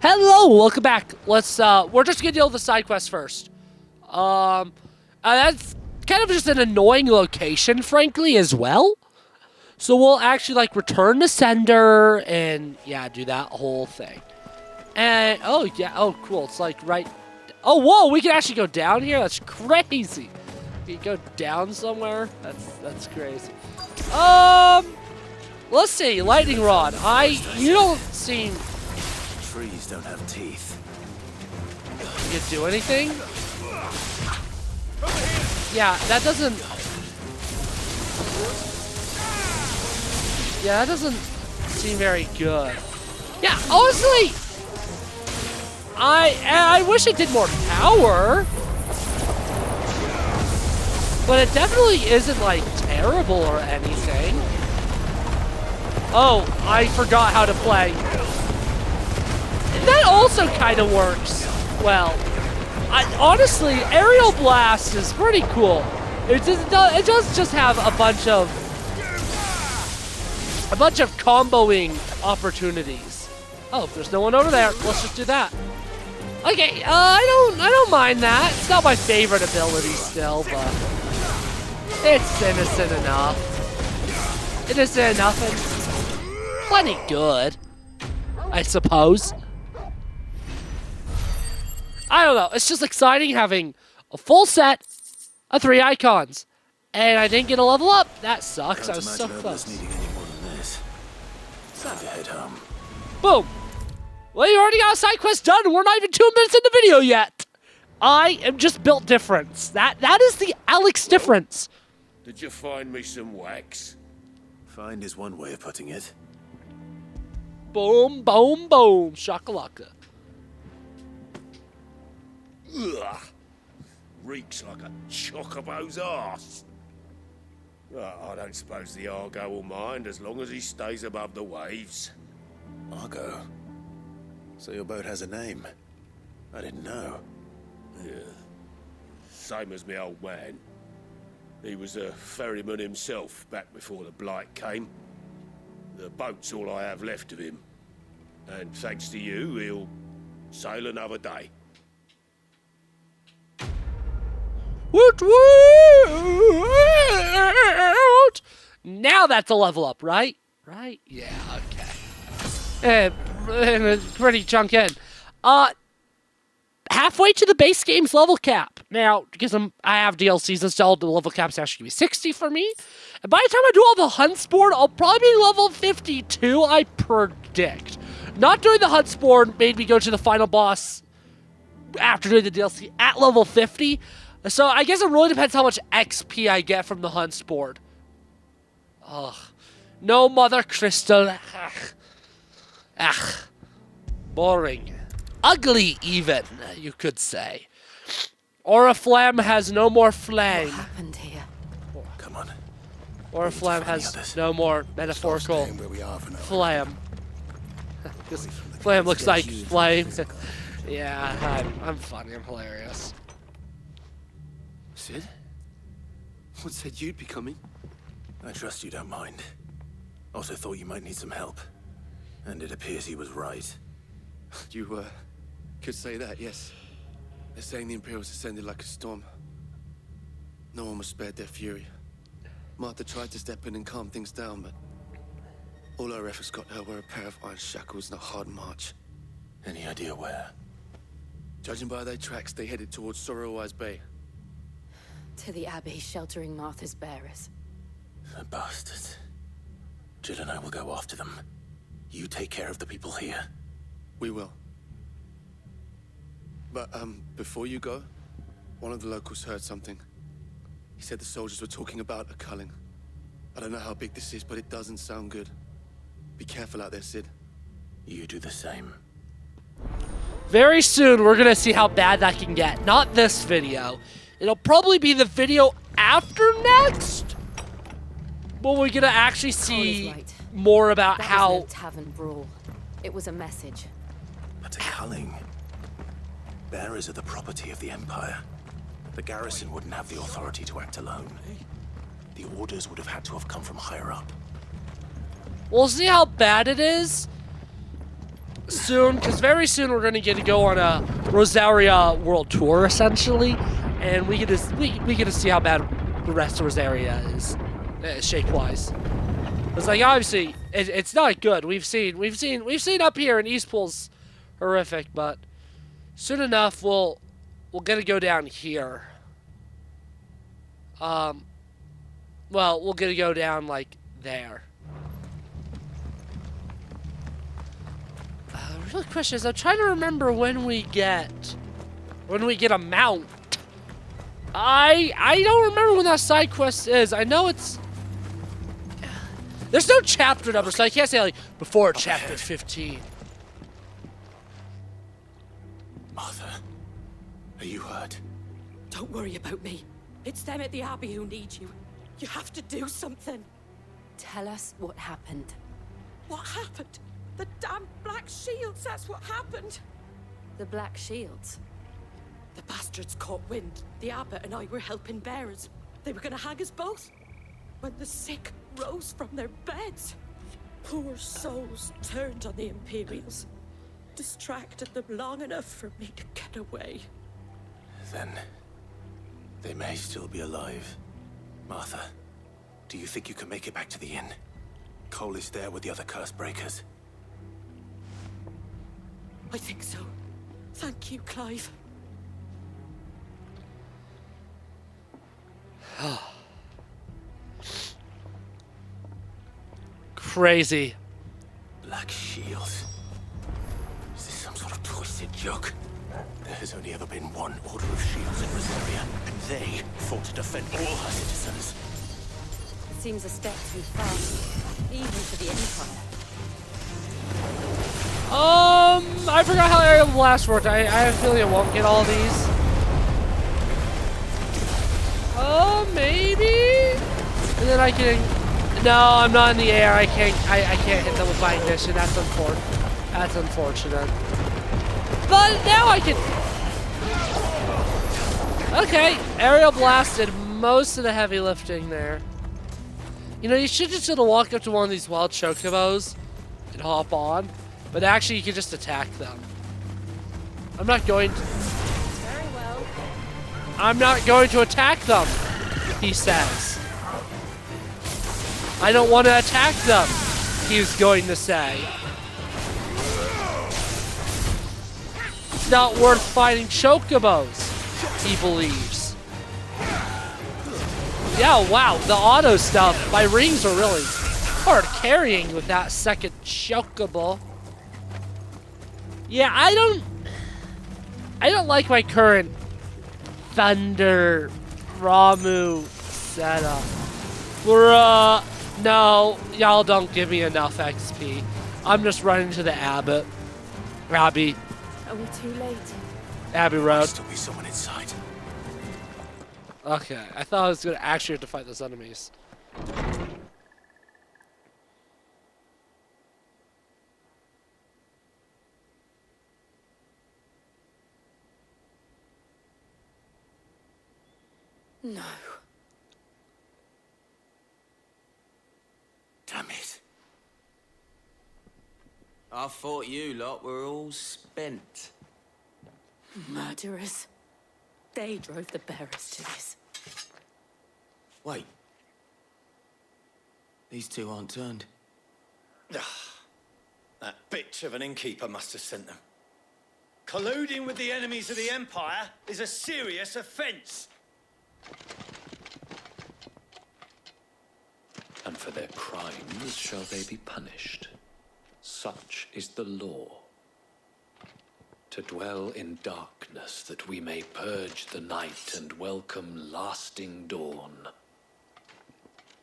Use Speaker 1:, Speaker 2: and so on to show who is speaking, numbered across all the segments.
Speaker 1: Hello, welcome back. Let's we're just gonna deal with the side quest first. That's kind of just an annoying location, frankly, as well. So we'll actually like return the sender and yeah, do that whole thing. And oh yeah, oh cool. It's like right. Oh whoa, we can actually go down here. That's crazy. We can go down somewhere. That's crazy. Let's see. Lightning rod. You don't seem.
Speaker 2: Trees don't have teeth.
Speaker 1: You can do anything? Yeah, that doesn't. Yeah, that doesn't seem very good. Yeah, honestly, I wish it did more power, but it definitely isn't like terrible or anything. Oh, I forgot how to play. That also kind of works well. Honestly, Aerial Blast is pretty cool. It does just have a bunch of comboing opportunities. Oh, there's no one over there. Let's just do that. Okay, I don't mind that. It's not my favorite ability still, but it's innocent enough. Innocent enough and plenty good, I suppose. I don't know. It's just exciting having a full set of 3 icons. And I didn't get a level up. That sucks. I was so close.
Speaker 2: Needing any more than this. Time to head home.
Speaker 1: Boom. Well, you already got a side quest done. And we're not even 2 minutes in the video yet. I am just built different. That is the Alex difference.
Speaker 3: Did you find me some wax?
Speaker 2: Find is one way of putting it.
Speaker 1: Boom, boom, boom. Shakalaka.
Speaker 3: Ugh. Reeks like a chocobo's arse. I don't suppose the Argo will mind as long as he stays above the waves.
Speaker 2: Argo. So your boat has a name. I didn't know.
Speaker 3: Yeah. Same as me old man. He was a ferryman himself back before the blight came. The boat's all I have left of him. And thanks to you, he'll sail another day.
Speaker 1: Woot woot! Now that's a level up, right? Right? Yeah, okay. And a pretty chunk in. Halfway to the base game's level cap. Now, because I have DLCs installed, the level cap's actually going to be 60 for me. And by the time I do all the hunts board, I'll probably be level 52, I predict. Not doing the hunts board made me go to the final boss after doing the DLC at level 50. So I guess it really depends how much XP I get from the hunts board. Ugh. No Mother Crystal. Ugh. Boring. Ugly, even, you could say. Oriflamme has no more flame.
Speaker 4: What happened here?
Speaker 2: Come on.
Speaker 1: Oriflamme has no more metaphorical flame. This flame looks like flame. Yeah, I'm funny. I'm hilarious.
Speaker 5: Sid? What said you'd be coming?
Speaker 2: I trust you don't mind. Also thought you might need some help. And it appears he was right.
Speaker 5: You, could say that, yes. They're saying the Imperials descended like a storm. No one was spared their fury. Martha tried to step in and calm things down, but all her efforts got her were a pair of iron shackles and a hard march.
Speaker 2: Any idea where?
Speaker 5: Judging by their tracks, they headed towards Sorrowwise Bay.
Speaker 4: To the Abbey sheltering Martha's bearers.
Speaker 2: The bastards. Jill and I will go after them. You take care of the people here.
Speaker 5: We will. But, before you go, one of the locals heard something. He said the soldiers were talking about a culling. I don't know how big this is, but it doesn't sound good. Be careful out there, Sid.
Speaker 2: You do the same.
Speaker 1: Very soon, we're going to see how bad that can get. Not this video. It'll probably be the video after next. But we're going to actually see more about
Speaker 4: that
Speaker 1: how...
Speaker 4: was no tavern brawl. It was a message.
Speaker 2: But a culling. Bearers are the property of the Empire. The garrison wouldn't have the authority to act alone. The orders would have had to have come from higher up.
Speaker 1: We'll see how bad it is. soon, because very soon we're gonna get to go on a Rosaria world tour essentially, and we get to see how bad the rest of Rosaria is, shape-wise. It's like obviously it's not good. We've seen up here in Eastpool's horrific, but soon enough we'll get to go down here. Well, we'll get to go down like there. The real question is, I'm trying to remember when we get a mount. I don't remember when that side quest is. I know it's. There's no chapter number, so I can't say like before chapter 15.
Speaker 2: Martha, are you hurt?
Speaker 4: Don't worry about me. It's them at the Abbey who need you. You have to do something. Tell us what happened.
Speaker 6: What happened? The damn Black Shields, that's what happened.
Speaker 4: The Black Shields?
Speaker 6: The bastards caught wind. The abbot and I were helping bearers. They were gonna hang us both. When the sick rose from their beds, poor souls turned on the Imperials. Distracted them long enough for me to get away.
Speaker 2: Then they may still be alive. Martha, do you think you can make it back to the inn? Cole is there with the other curse breakers.
Speaker 6: I think so. Thank you, Clive.
Speaker 1: Crazy.
Speaker 2: Black Shields. Is this some sort of twisted joke? There has only ever been one Order of Shields in Rosaria, and they fought to defend all her citizens.
Speaker 4: It seems a step too far, even for the Empire.
Speaker 1: I forgot how Aerial Blast worked. I have a feeling I won't get all these. Maybe? And then I can... No, I'm not in the air. I can't hit them with my ignition. That's unfortunate. But now I can... Okay, Aerial Blast did most of the heavy lifting there. You know, you should just sort of walk up to one of these wild chocobos and hop on. But actually, you can just attack them. I'm not going to...
Speaker 4: Very well.
Speaker 1: I'm not going to attack them, he says. I don't want to attack them, he's going to say. It's not worth fighting chocobos, he believes. Yeah, wow, the auto stuff. My rings are really hard carrying with that second chocobo. Yeah, I don't like my current Thunder Ramu setup. Bruh, no, y'all don't give me enough XP. I'm just running to the Abbey.
Speaker 4: Are we too late?
Speaker 1: Abbey
Speaker 2: There
Speaker 1: Road.
Speaker 2: must still be someone inside.
Speaker 1: Okay, I thought I was gonna actually have to fight those enemies.
Speaker 6: No.
Speaker 2: Damn it.
Speaker 7: I thought you lot were all spent.
Speaker 6: Murderers. They drove the bearers to this.
Speaker 7: Wait. These two aren't turned.
Speaker 8: That bitch of an innkeeper must have sent them. Colluding with the enemies of the Empire is a serious offense.
Speaker 9: And for their crimes shall they be punished. Such is the law. To dwell in darkness that we may purge the night and welcome lasting dawn.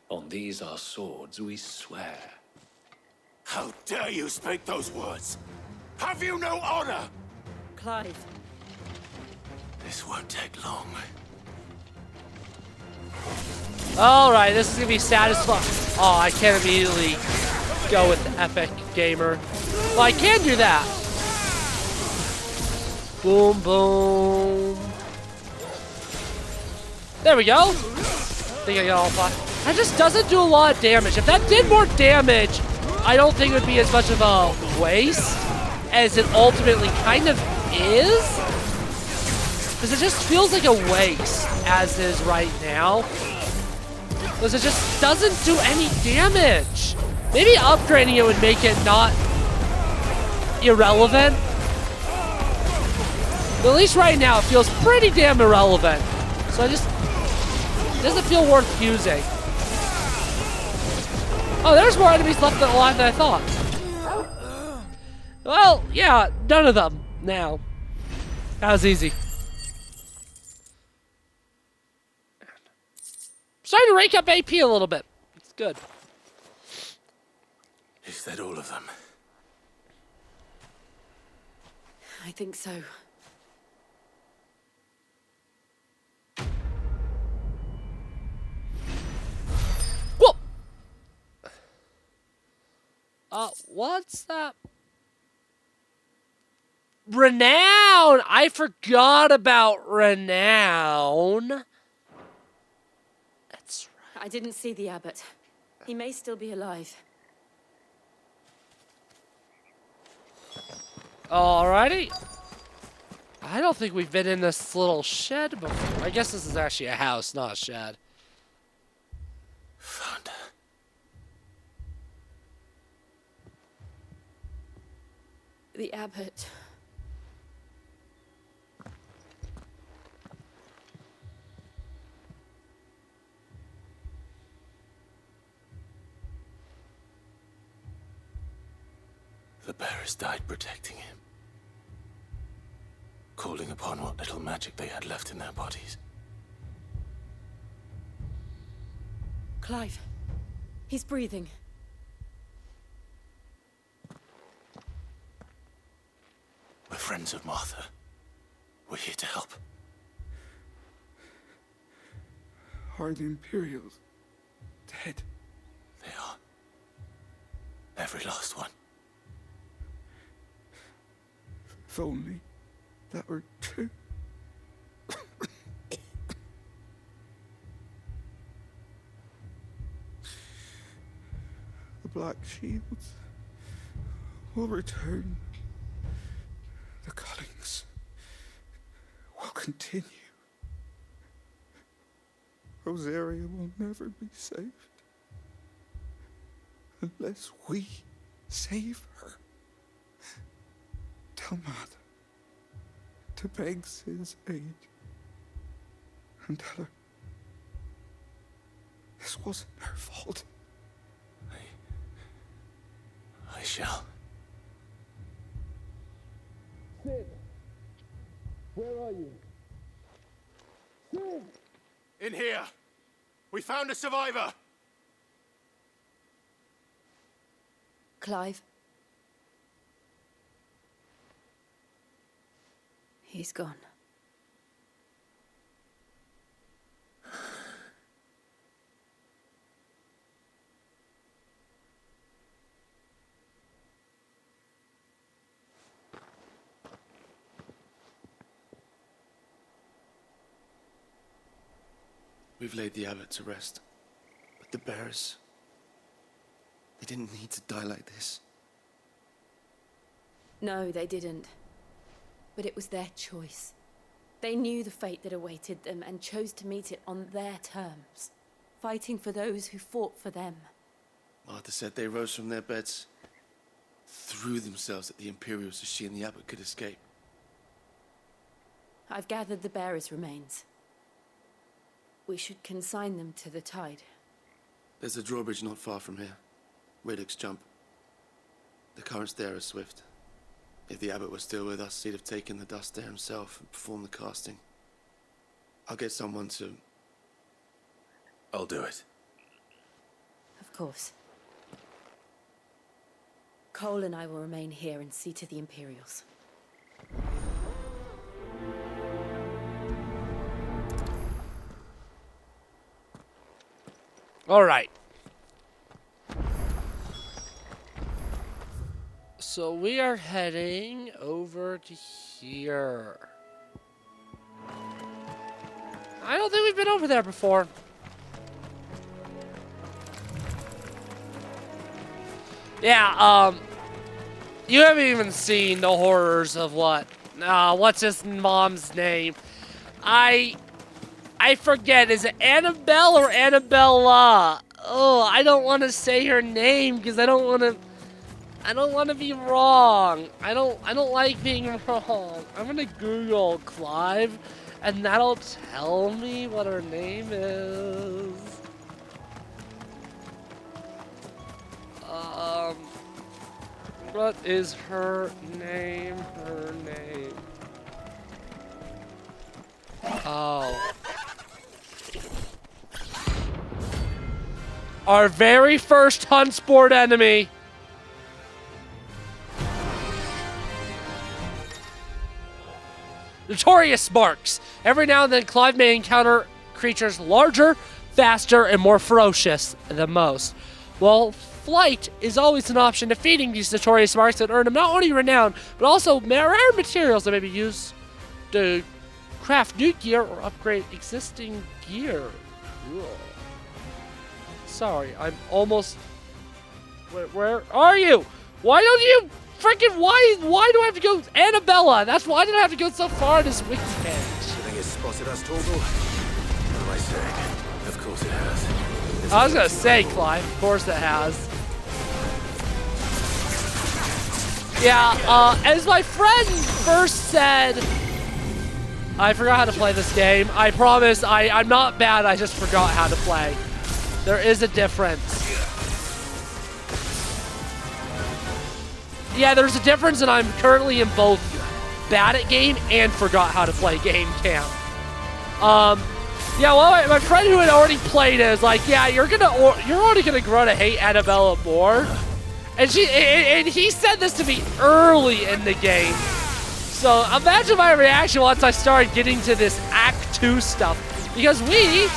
Speaker 9: On these our swords we swear.
Speaker 2: How dare you speak those words? Have you no honor?
Speaker 6: Clive.
Speaker 2: This won't take long.
Speaker 1: Alright, this is gonna be satisfying. Oh, I can't immediately go with the Epic Gamer. Well, I can do that. Boom, boom. There we go. I think I got all five. That just doesn't do a lot of damage. If that did more damage, I don't think it would be as much of a waste. as it ultimately kind of is. Because it just feels like a waste as is right now. Because it just doesn't do any damage. Maybe upgrading it would make it not irrelevant. But at least right now it feels pretty damn irrelevant. So it doesn't feel worth using. Oh, there's more enemies left alive than I thought. Well, yeah, none of them now. That was easy. Starting to rake up AP a little bit. It's good.
Speaker 2: Is that all of them?
Speaker 4: I think so.
Speaker 1: Whoa! What's that? Renown! I forgot about Renown. That's right.
Speaker 4: I didn't see the abbot. He may still be alive.
Speaker 1: Alrighty. I don't think we've been in this little shed before. I guess this is actually a house, not a shed.
Speaker 2: Found her.
Speaker 4: The abbot.
Speaker 2: The bearers died protecting him. Calling upon what little magic they had left in their bodies.
Speaker 4: Clive. He's breathing.
Speaker 2: We're friends of Martha. We're here to help.
Speaker 5: Are the Imperials dead?
Speaker 2: They are. Every last one.
Speaker 5: If only that were true. The Black Shields will return. The cuttings will continue. Rosaria will never be saved unless we save her. Tell Mother to beg Sid's aid and tell her this wasn't her fault.
Speaker 2: I shall.
Speaker 3: Sid, where are you? Sid!
Speaker 8: In here. We found a survivor.
Speaker 4: Clive. He's gone.
Speaker 5: We've laid the abbot to rest. But the bearers, they didn't need to die like this.
Speaker 4: No, they didn't. But it was their choice. They knew the fate that awaited them and chose to meet it on their terms, fighting for those who fought for them.
Speaker 5: Martha said they rose from their beds, threw themselves at the Imperials so she and the abbot could escape.
Speaker 4: I've gathered the bearers' remains. We should consign them to the tide.
Speaker 5: There's a drawbridge not far from here. Radix Jump. The currents there are swift. If the abbot was still with us, he'd have taken the dust there himself and performed the casting. I'll get someone to...
Speaker 2: I'll do it.
Speaker 4: Of course. Cole and I will remain here and see to the Imperials.
Speaker 1: All right. So we are heading over to here. I don't think we've been over there before. Yeah, You haven't even seen the horrors of what's his mom's name? I forget. Is it Annabelle or Annabella? Oh, I don't want to say her name because I don't want to be wrong. I don't like being wrong. I'm gonna Google Clive, and that'll tell me what her name is. What is her name? Oh. Our very first hunt sport enemy. Notorious Marks. Every now and then, Clive may encounter creatures larger, faster, and more ferocious than most. Well, flight is always an option. Defeating these Notorious Marks that earn them not only renown, but also rare materials that may be used to craft new gear or upgrade existing gear. Ugh. Sorry, I'm almost... Where are you? Why don't you freaking... Why do I have to go... Annabella! Why did I have to go so far in this weekend?
Speaker 2: You think it's spotted us, Torgal? What am I saying? Of course it has.
Speaker 1: I was gonna say, Clive, of course it has. Yeah, as my friend first said, I forgot how to play this game. I promise, I'm not bad, I just forgot how to play. There is a difference. Yeah, there's a difference, and I'm currently in both bad at game and forgot how to play game camp. Yeah, well, my friend who had already played it is like, yeah, you're already gonna grow to hate Annabella more. And he said this to me early in the game. So imagine my reaction once I started getting to this Act 2 stuff. Because we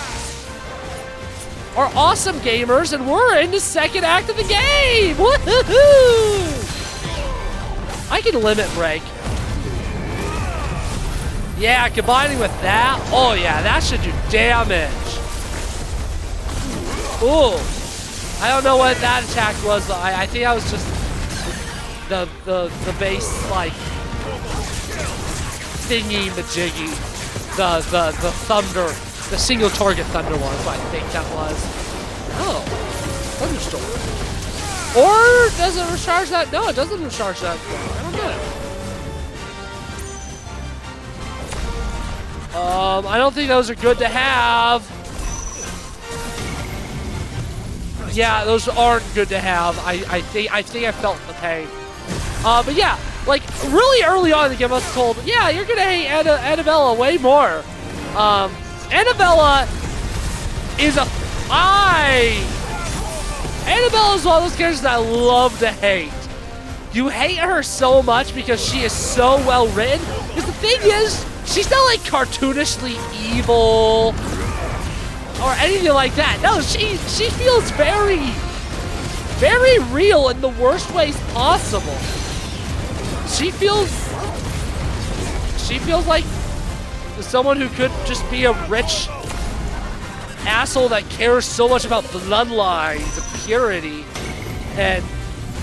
Speaker 1: are awesome gamers and we're in the second act of the game! Woohoo! I can limit break. Yeah, combining with that, oh yeah, that should do damage. Ooh. I don't know what that attack was, but I think that was just the base, like, thingy majiggy. The thunder, the single target thunder one is what I think that was. Oh, thunderstorm. Or does it recharge that? No, it doesn't recharge that. I don't know. I don't think those are good to have. Yeah, those aren't good to have. I think I felt the pain. But yeah, like really early on in the game, I was told, yeah, you're gonna hate Annabella way more. Annabella is Annabella is one of those characters that I love to hate. You hate her so much because she is so well written. Because the thing is, she's not like cartoonishly evil or anything like that. No, she feels very, very real in the worst ways possible. She feels like someone who could just be a rich asshole that cares so much about bloodlines and purity, and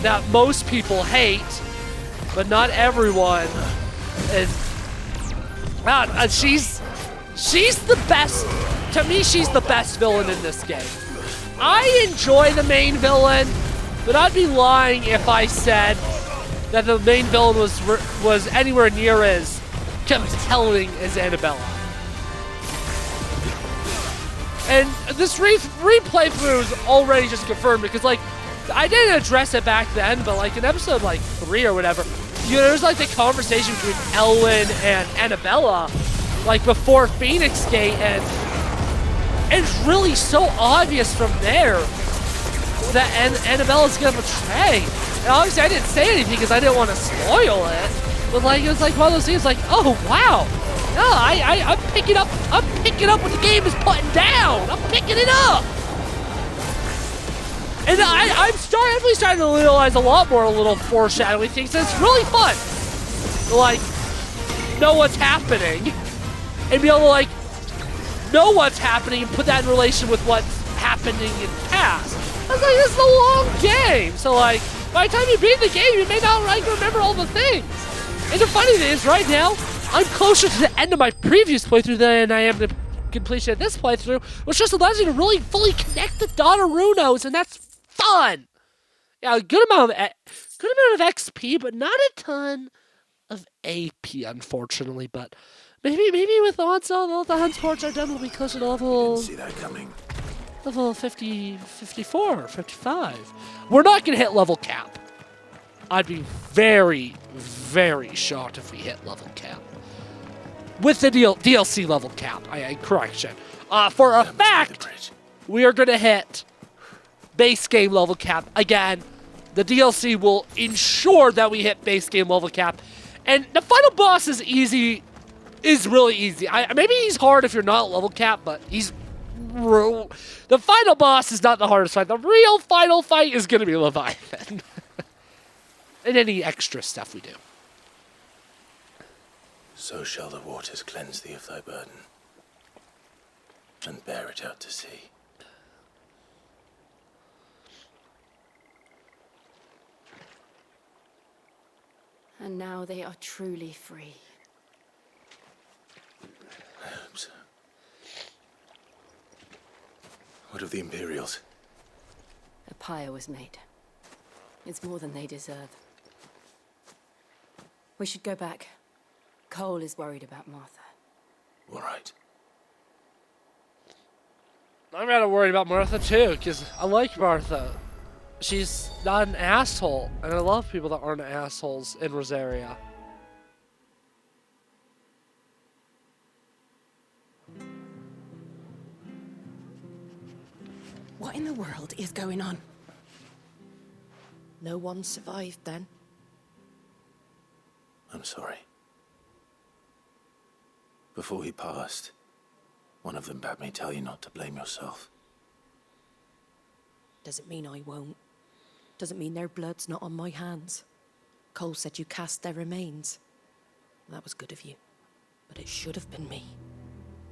Speaker 1: that most people hate, but not everyone. And she's the best. To me, she's the best villain in this game. I enjoy the main villain, but I'd be lying if I said that the main villain was anywhere near as compelling as Annabella. And this replay through is already just confirmed because, like, I didn't address it back then, but like in episode like 3 or whatever, there's like the conversation between Elwyn and Annabella, like before Phoenix Gate, and it's really so obvious from there that Annabella's gonna betray. And obviously I didn't say anything because I didn't want to spoil it, but like it was like one of those things like, oh wow, no, I'm picking up what the game is putting down. I'm picking it up. And I'm definitely starting to realize a lot more little foreshadowing things. And it's really fun to, like, know what's happening and be able to, like, know what's happening and put that in relation with what's happening in the past. I was like, this is a long game. So, like, by the time you beat the game, you may not remember all the things. And the funny thing is, right now, I'm closer to the end of my previous playthrough than I am to completion of this playthrough, which just allows you to really fully connect the Donarunos, and that's fun. Yeah, a good amount of XP, but not a ton of AP, unfortunately. But maybe with Onslaught, the hunt sports are done. We'll be closer to level.
Speaker 2: Didn't see that coming.
Speaker 1: Level 50, 54, 55. We're not gonna hit level cap. I'd be very, very shocked if we hit level cap. With the DLC level cap, correction. For a fact, we are gonna hit base game level cap again. The DLC will ensure that we hit base game level cap, and the final boss is easy. Is really easy. Maybe he's hard if you're not level cap, but he's the final boss is not the hardest fight. The real final fight is gonna be Leviathan, and any extra stuff we do.
Speaker 2: So shall the waters cleanse thee of thy burden, and bear it out to sea.
Speaker 4: And now they are truly free.
Speaker 2: I hope so. What of the Imperials?
Speaker 4: A pyre was made. It's more than they deserve. We should go back. Cole is worried about Martha.
Speaker 2: All right.
Speaker 1: I'm rather worried about Martha too, because I like Martha. She's not an asshole, and I love people that aren't assholes in Rosaria.
Speaker 6: What in the world is going on? No one survived then?
Speaker 2: I'm sorry. Before he passed, one of them bade me tell you not to blame yourself.
Speaker 6: Doesn't mean I won't. Doesn't mean their blood's not on my hands. Cole said you cast their remains. That was good of you. But it should have been me.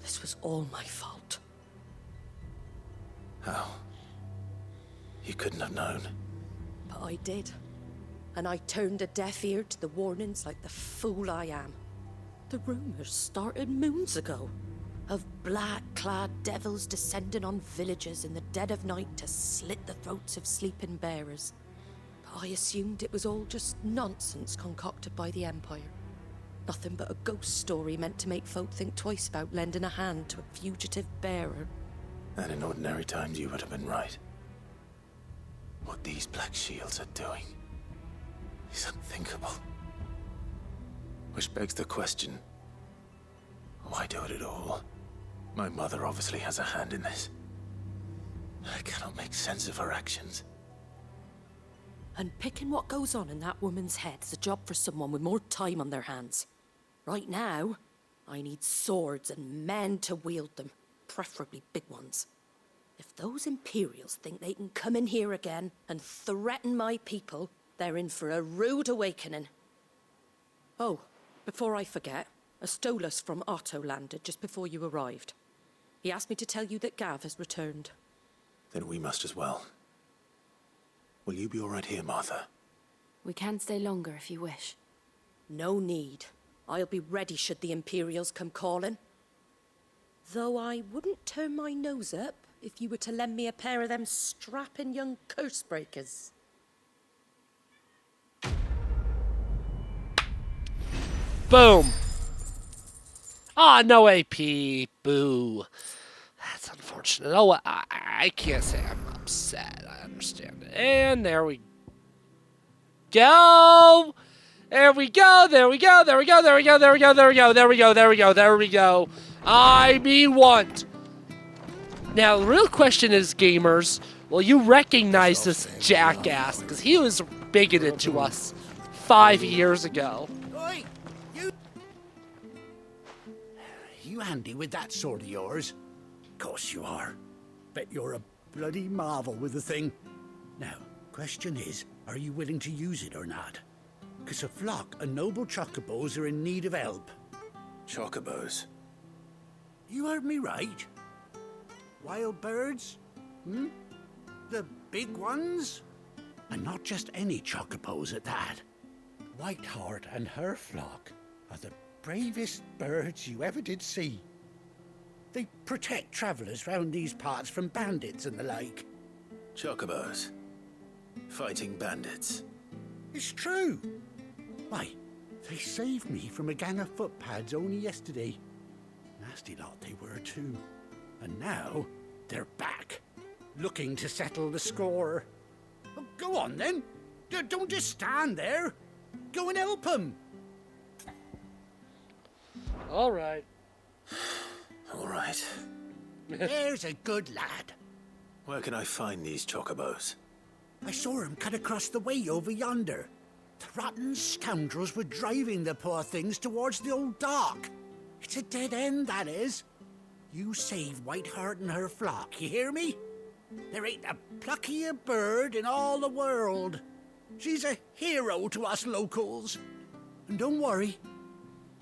Speaker 6: This was all my fault.
Speaker 2: How? You couldn't have known.
Speaker 6: But I did. And I turned a deaf ear to the warnings like the fool I am. The rumors started moons ago. Of black-clad devils descending on villages in the dead of night to slit the throats of sleeping bearers. But I assumed it was all just nonsense concocted by the Empire. Nothing but a ghost story meant to make folk think twice about lending a hand to a fugitive bearer.
Speaker 2: And in ordinary times you would have been right. What these Black Shields are doing is unthinkable. Which begs the question, why do it at all? My mother obviously has a hand in this. I cannot make sense of her actions.
Speaker 6: And picking what goes on in that woman's head is a job for someone with more time on their hands. Right now, I need swords and men to wield them, preferably big ones. If those Imperials think they can come in here again and threaten my people, they're in for a rude awakening. Oh, before I forget, a Stolas from Otto landed just before you arrived. He asked me to tell you that Gav has returned.
Speaker 2: Then we must as well. Will you be all right here, Martha?
Speaker 4: We can stay longer if you wish.
Speaker 6: No need. I'll be ready should the Imperials come calling. Though I wouldn't turn my nose up if you were to lend me a pair of them strapping young curse breakers.
Speaker 1: Boom. Ah, no AP. Boo. That's unfortunate. Oh, I can't say I'm upset. I understand it. And there we go. There we go. There we go. There we go. There we go. There we go. There we go. There we go. There we go. There we go. I mean what? Now, the real question is, gamers, will you recognize this jackass? Because he was bigoted to us 5 years ago.
Speaker 10: Oi! You handy with that sword of yours? Course you are. Bet you're a bloody marvel with the thing. Now, question is, are you willing to use it or not? 'Cause a flock of noble chocobos are in need of help.
Speaker 2: Chocobos?
Speaker 10: You heard me right. Wild birds? Hmm? The big ones? And not just any chocobos at that. Whiteheart and her flock are the bravest birds you ever did see. They protect travellers round these parts from bandits and the like.
Speaker 2: Chocobos. Fighting bandits.
Speaker 10: It's true. Why, they saved me from a gang of footpads only yesterday. Nasty lot they were too. And now, they're back, looking to settle the score. Oh, go on then. Don't just stand there. Go and help them.
Speaker 1: All right.
Speaker 2: All right.
Speaker 10: There's a good lad.
Speaker 2: Where can I find these chocobos?
Speaker 10: I saw him cut across the way over yonder. The rotten scoundrels were driving the poor things towards the old dock. It's a dead end, that is. You save Whiteheart and her flock, you hear me? There ain't a pluckier bird in all the world. She's a hero to us locals. And don't worry,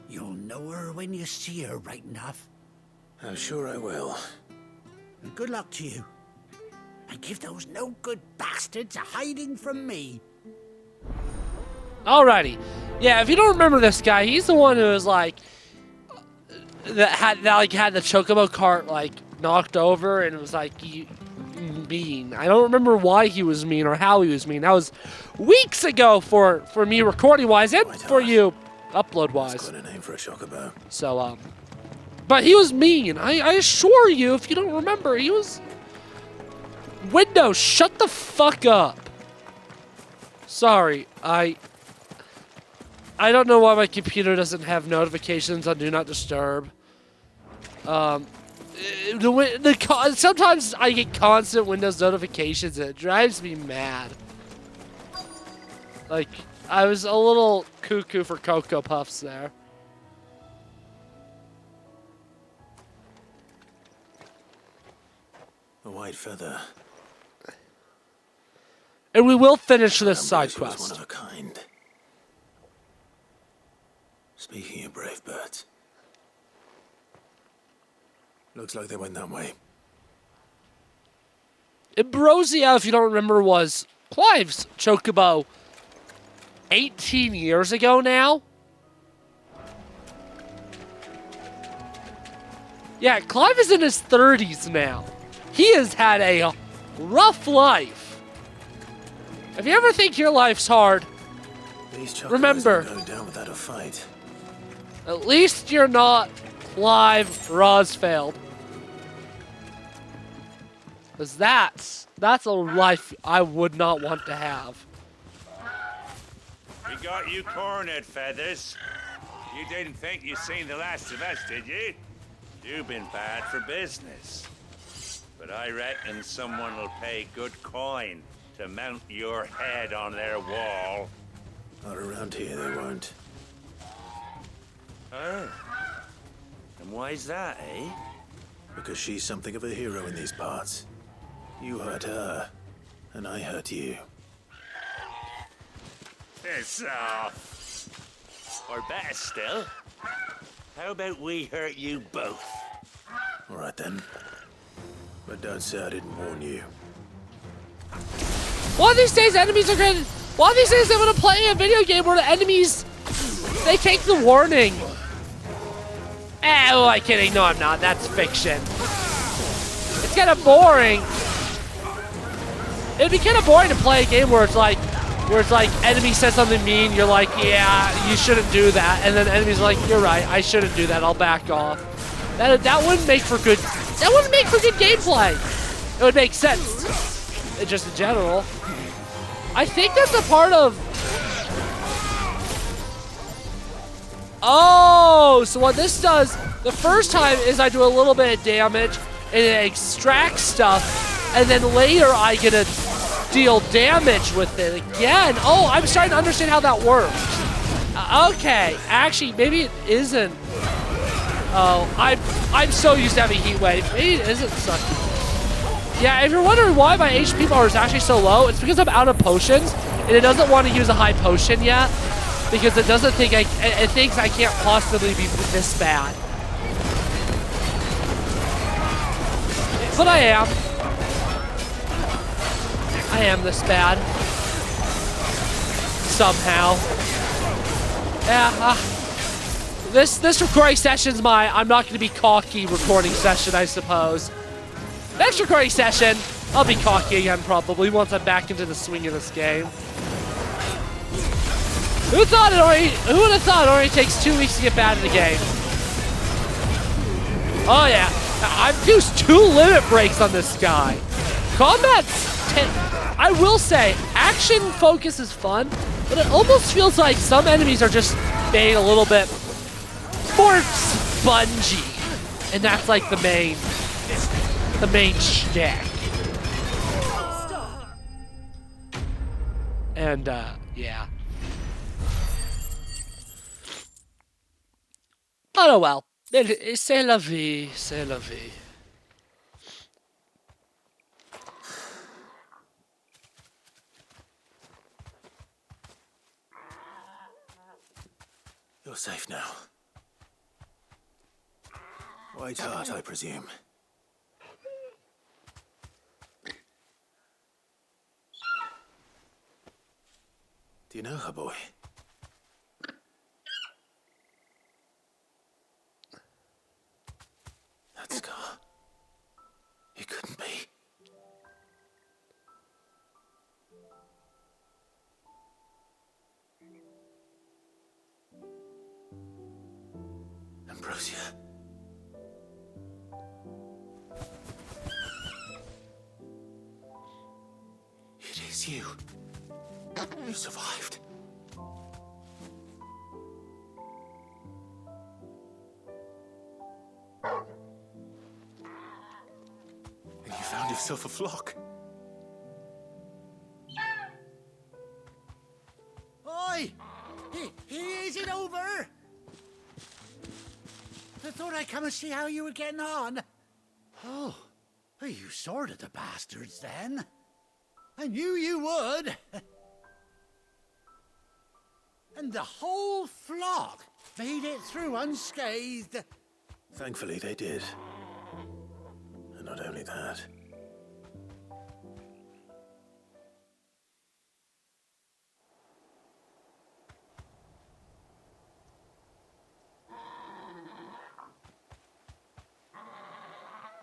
Speaker 10: you'll know her when you see her right enough.
Speaker 2: I'm sure I will.
Speaker 10: And good luck to you. And give those no-good bastards a hiding from me.
Speaker 1: Alrighty. Yeah, if you don't remember this guy, he's the one who was like had the chocobo cart like knocked over and it was like mean. I don't remember why he was mean or how he was mean. That was weeks ago for me recording wise and for you upload wise.
Speaker 2: That's quite a name for a chocobo.
Speaker 1: So but he was mean. I assure you, if you don't remember, he was. Windows, shut the fuck up. Sorry, I don't know why my computer doesn't have notifications on Do Not Disturb. Sometimes I get constant Windows notifications and it drives me mad. Like, I was a little cuckoo for Cocoa Puffs there.
Speaker 2: A white feather.
Speaker 1: And we will finish this side
Speaker 2: She was
Speaker 1: quest.
Speaker 2: one of a kind. Speaking of brave birds. Looks like they went that way.
Speaker 1: Ambrosia, if you don't remember, was Clive's chocobo 18 years ago now. Yeah, Clive is in his 30s now. He has had a rough life. If you ever think your life's hard,
Speaker 2: These
Speaker 1: remember,
Speaker 2: going down without a fight.
Speaker 1: At least you're not Clive Rosfeld. Because that's a life I would not want to have.
Speaker 11: We got you cornered, Feathers. You didn't think you seen the last of us, did you? You've been bad for business. But I reckon someone will pay good coin to mount your head on their wall.
Speaker 2: Not around here, they won't.
Speaker 11: Oh. And why's that, eh?
Speaker 2: Because she's something of a hero in these parts. You hurt her, and I hurt you.
Speaker 11: Piss off. Or better still, how about we hurt you both?
Speaker 2: All right then. But don't say I didn't warn you.
Speaker 1: One of these days, enemies are going to... One of these days, I'm going to play a video game where the enemies... They take the warning. Oh, I'm kidding. No, I'm not. That's fiction. It's kind of boring. It'd be kind of boring to play a game where it's like... enemy says something mean, you're like, yeah, you shouldn't do that. And then enemies are like, you're right, I shouldn't do that. I'll back off. That wouldn't make for good... That wouldn't make for good gameplay. It would make sense. Just in general. I think that's a part of... Oh, so what this does, the first time is I do a little bit of damage and it extracts stuff, and then later I get to deal damage with it again. Oh, I'm starting to understand how that works. Okay, actually, maybe it isn't. Oh, I'm so used to having heat wave. Maybe it isn't sucky. Yeah, if you're wondering why my HP bar is actually so low, it's because I'm out of potions, and it doesn't want to use a high potion yet, because it doesn't think it thinks I can't possibly be this bad. But I am. I am this bad. somehow. Yeah, this recording session's I'm not going to be cocky recording session, I suppose. Next recording session, I'll be cocky again probably once I'm back into the swing of this game. Who would have thought it only takes 2 weeks to get bad at the game? Oh yeah, I've used 2 limit breaks on this guy. I will say, action focus is fun, but it almost feels like some enemies are just made a little bit more spongy, and that's like the main shtick. And yeah. Oh well, c'est la vie, c'est la vie.
Speaker 2: You're safe now. White Hart, I presume. Do you know her, boy? That scar. It couldn't be. Ambrosia. It is you. You survived. And you found yourself a flock.
Speaker 10: Oi! Is it over? I thought I'd come and see how you were getting on. Oh, you sorted the bastards then. I knew you would. And the whole flock made it through unscathed.
Speaker 2: Thankfully, they did. And not only that.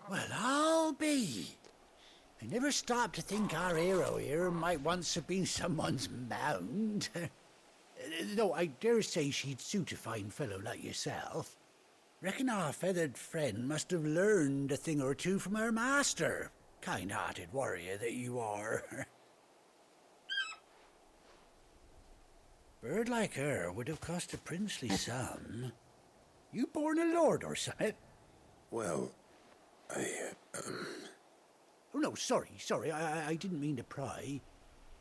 Speaker 10: Well, I'll be. I never stopped to think our hero here might once have been someone's mount. Though I dare say she'd suit a fine fellow like yourself. Reckon our feathered friend must have learned a thing or two from her master. Kind-hearted warrior that you are. Bird like her would have cost a princely sum. You born a lord or something?
Speaker 2: Well,
Speaker 10: Oh, no, sorry. I didn't mean to pry.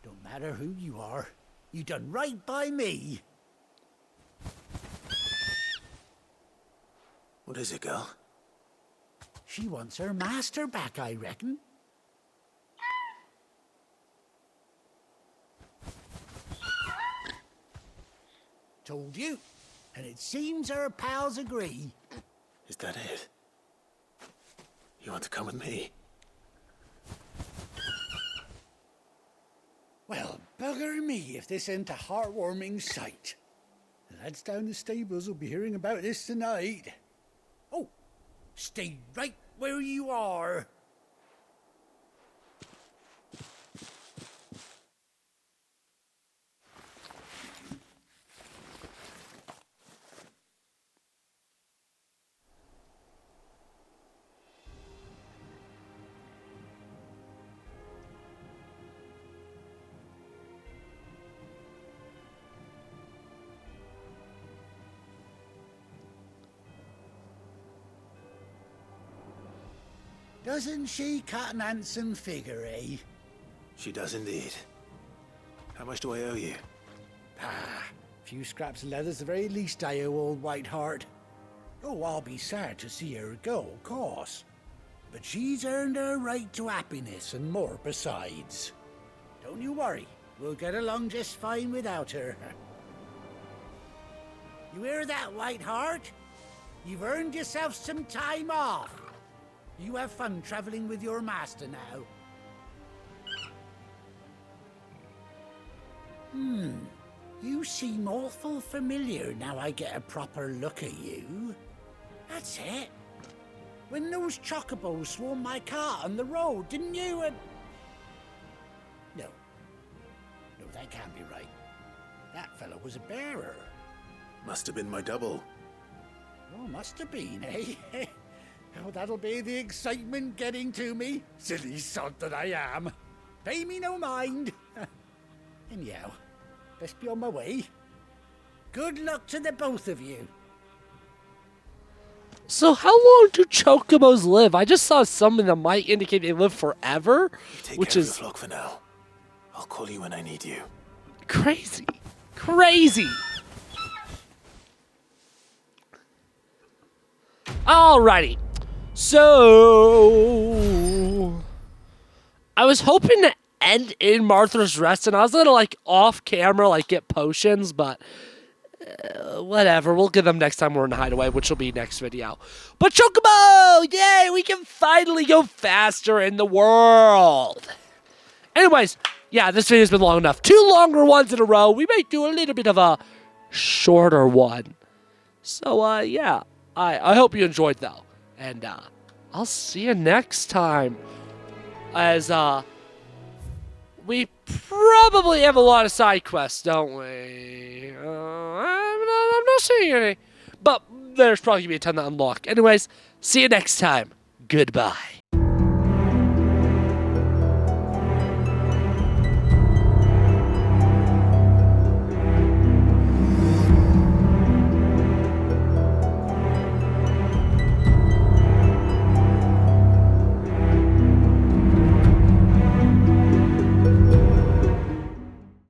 Speaker 10: Don't matter who you are. You done right by me.
Speaker 2: What is it, girl?
Speaker 10: She wants her master back, I reckon. Told you. And it seems her pals agree.
Speaker 2: Is that it? You want to come with me?
Speaker 10: Well, bugger me if this ain't a heartwarming sight. The lads down the stables will be hearing about this tonight. Oh, stay right where you are. Doesn't she cut an handsome figure, eh?
Speaker 2: She does indeed. How much do I owe you?
Speaker 10: Ah, a few scraps of leather's the very least I owe old Whiteheart. Oh, I'll be sad to see her go, of course. But she's earned her right to happiness and more besides. Don't you worry, we'll get along just fine without her. You hear that, Whiteheart? You've earned yourself some time off. You have fun traveling with your master now. You seem awful familiar now I get a proper look at you. That's it. When those chocobos swarmed my car on the road, didn't you? No. No, that can't be right. That fellow was a bearer.
Speaker 2: Must have been my double.
Speaker 10: Oh, must have been, eh? Oh, that'll be the excitement getting to me. Silly sod that I am. Pay me no mind. Anyhow, best be on my way. Good luck to the both of you.
Speaker 1: So how long do chocobos live? I just saw something that might indicate they live forever,
Speaker 2: Take care of your flock for now. I'll call you when I need you.
Speaker 1: Crazy. Crazy. Alrighty. So I was hoping to end in Martha's Rest, and I was gonna like off camera like get potions, but whatever. We'll get them next time we're in Hideaway, which will be next video. But Chocobo! Yay! We can finally go faster in the world. Anyways, yeah, this video's been long enough. 2 longer ones in a row. We might do a little bit of a shorter one. So, yeah. I hope you enjoyed, though. And, I'll see you next time. As, we probably have a lot of side quests, don't we? I'm not seeing any. But there's probably going to be a ton to unlock. Anyways, see you next time. Goodbye.